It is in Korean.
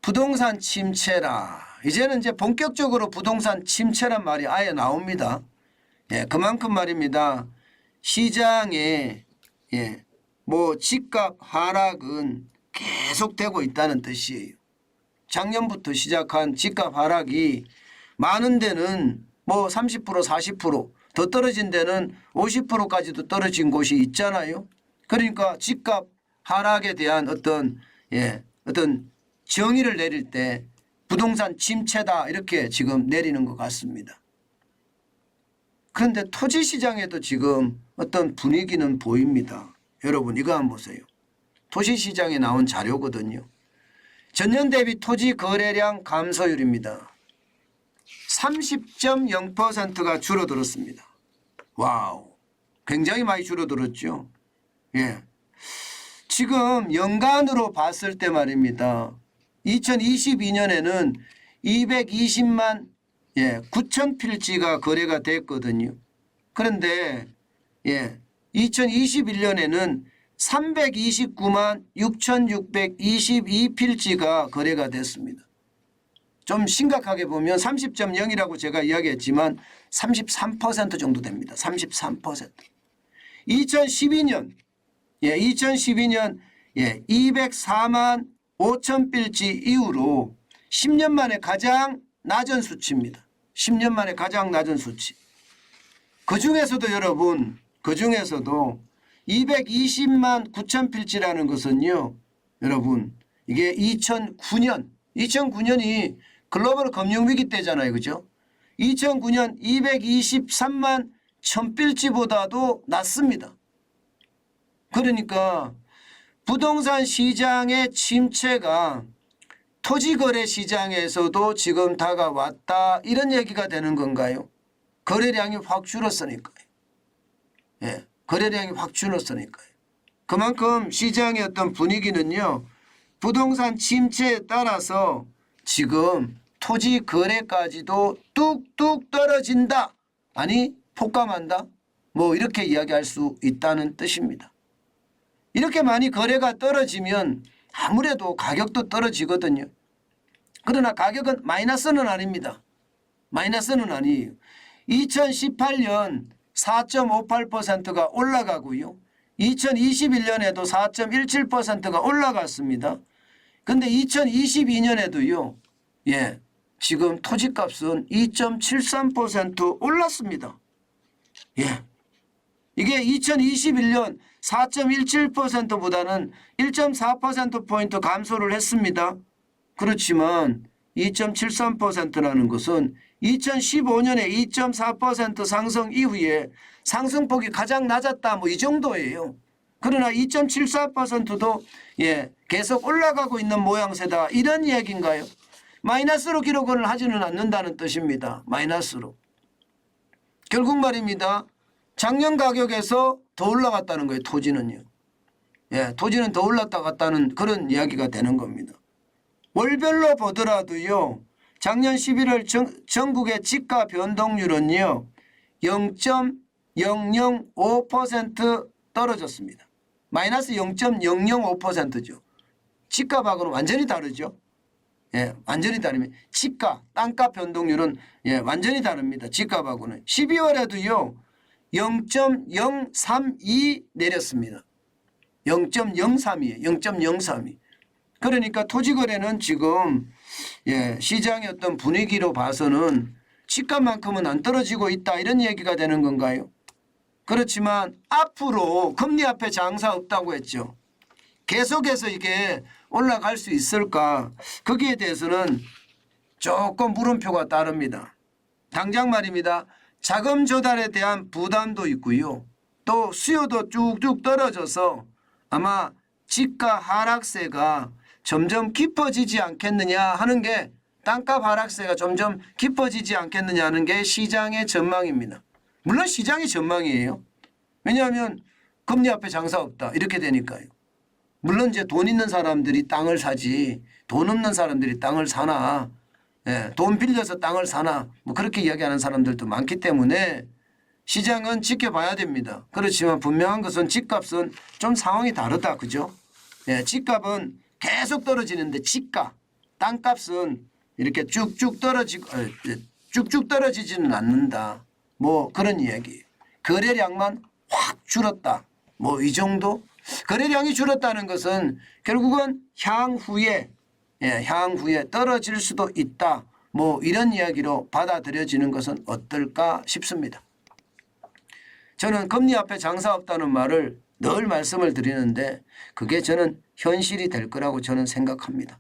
부동산 침체라. 이제는 이제 본격적으로 부동산 침체란 말이 아예 나옵니다. 예, 그만큼 말입니다. 시장에 뭐 집값 하락은 계속되고 있다는 뜻이에요. 작년부터 시작한 집값 하락이 많은 데는 뭐 30% 40%더 떨어진 데는 50%까지도 떨어진 곳이 있잖아요. 그러니까 집값 하락에 대한 어떤 정의를 내릴 때 부동산 침체다 이렇게 지금 내리는 것 같습니다. 그런데 토지 시장에도 지금 어떤 분위기는 보입니다. 여러분 이거 한번 보세요. 토지 시장에 나온 자료거든요. 전년 대비 토지 거래량 감소율입니다. 30.0%가 줄어들었습니다. 와우, 굉장히 많이 줄어들었죠. 예. 지금 연간으로 봤을 때 말입니다. 2022년에는 220만 9천 필지가 거래가 됐거든요. 그런데 2021년에는 329만 6,622필지가 거래가 됐습니다. 좀 심각하게 보면 30.0이라고 제가 이야기했지만 33% 정도 됩니다. 33%. 2012년 204만 5천 필지 이후로 10년 만에 가장 낮은 수치입니다. 10년 만에 가장 낮은 수치. 그중에서도 여러분, 그중에서도 220만 9천 필지라는 것은요. 여러분 이게 2009년이 글로벌 금융위기 때잖아요. 그죠? 2009년 223만 1천 필지보다도 낮습니다. 그러니까 부동산 시장의 침체가 토지거래 시장에서도 지금 다가왔다 이런 얘기가 되는 건가요? 거래량이 확 줄었으니까요. 예, 거래량이 확 줄었으니까요. 그만큼 시장의 어떤 분위기는요. 부동산 침체에 따라서 지금 토지 거래까지도 뚝뚝 떨어진다. 아니 폭감한다. 뭐 이렇게 이야기할 수 있다는 뜻입니다. 이렇게 많이 거래가 떨어지면 아무래도 가격도 떨어지거든요. 그러나 가격은 마이너스는 아닙니다. 마이너스는 아니에요. 2018년 4.58%가 올라가고요. 2021년에도 4.17%가 올라갔습니다. 그런데 2022년에도요. 지금 토지값은 2.73% 올랐습니다. 이게 2021년 4.17%보다는 1.4%포인트 감소를 했습니다. 그렇지만 2.73%라는 것은 2015년에 2.4% 상승 이후에 상승폭이 가장 낮았다 뭐 이 정도예요. 그러나 2.74%도 계속 올라가고 있는 모양새다 이런 이야기인가요? 마이너스로 기록을 하지는 않는다는 뜻입니다. 마이너스로. 결국 말입니다. 작년 가격에서 더 올라갔다는 거예요. 토지는요. 토지는 더 올랐다 갔다는 그런 이야기가 되는 겁니다. 월별로 보더라도요. 작년 11월 전국의 지가 변동률은요. 0.005% 떨어졌습니다. 마이너스 0.005%죠. 지가하고는 완전히 다르죠. 완전히 다르면 지가, 땅값 변동률은 완전히 다릅니다. 지가하고는. 12월에도요. 0.032 내렸습니다. 0.032. 0.032. 그러니까 토지거래는 지금 시장의 어떤 분위기로 봐서는 집값만큼은 안 떨어지고 있다 이런 얘기가 되는 건가요? 그렇지만 앞으로 금리 앞에 장사 없다고 했죠. 계속해서 이게 올라갈 수 있을까? 거기에 대해서는 조금 물음표가 따릅니다. 당장 말입니다. 자금 조달에 대한 부담도 있고요. 또 수요도 쭉쭉 떨어져서 아마 지가 하락세가 점점 깊어지지 않겠느냐 하는 게 땅값 하락세가 점점 깊어지지 않겠느냐 하는 게 시장의 전망입니다. 물론 시장의 전망이에요. 왜냐하면 금리 앞에 장사 없다 이렇게 되니까요. 물론 이제 돈 있는 사람들이 땅을 사지 돈 없는 사람들이 땅을 사나 돈 빌려서 땅을 사나 뭐 그렇게 이야기하는 사람들도 많기 때문에 시장은 지켜봐야 됩니다. 그렇지만 분명한 것은 집값은 좀 상황이 다르다. 그죠? 집값은 계속 떨어지는데 땅값은 이렇게 쭉쭉 떨어지지는 않는다. 뭐 그런 이야기. 거래량만 확 줄었다. 뭐 이 정도. 거래량이 줄었다는 것은 결국은 향후에 떨어질 수도 있다. 뭐 이런 이야기로 받아들여지는 것은 어떨까 싶습니다. 저는 금리 앞에 장사 없다는 말을 늘 말씀을 드리는데 그게 저는 현실이 될 거라고 저는 생각합니다.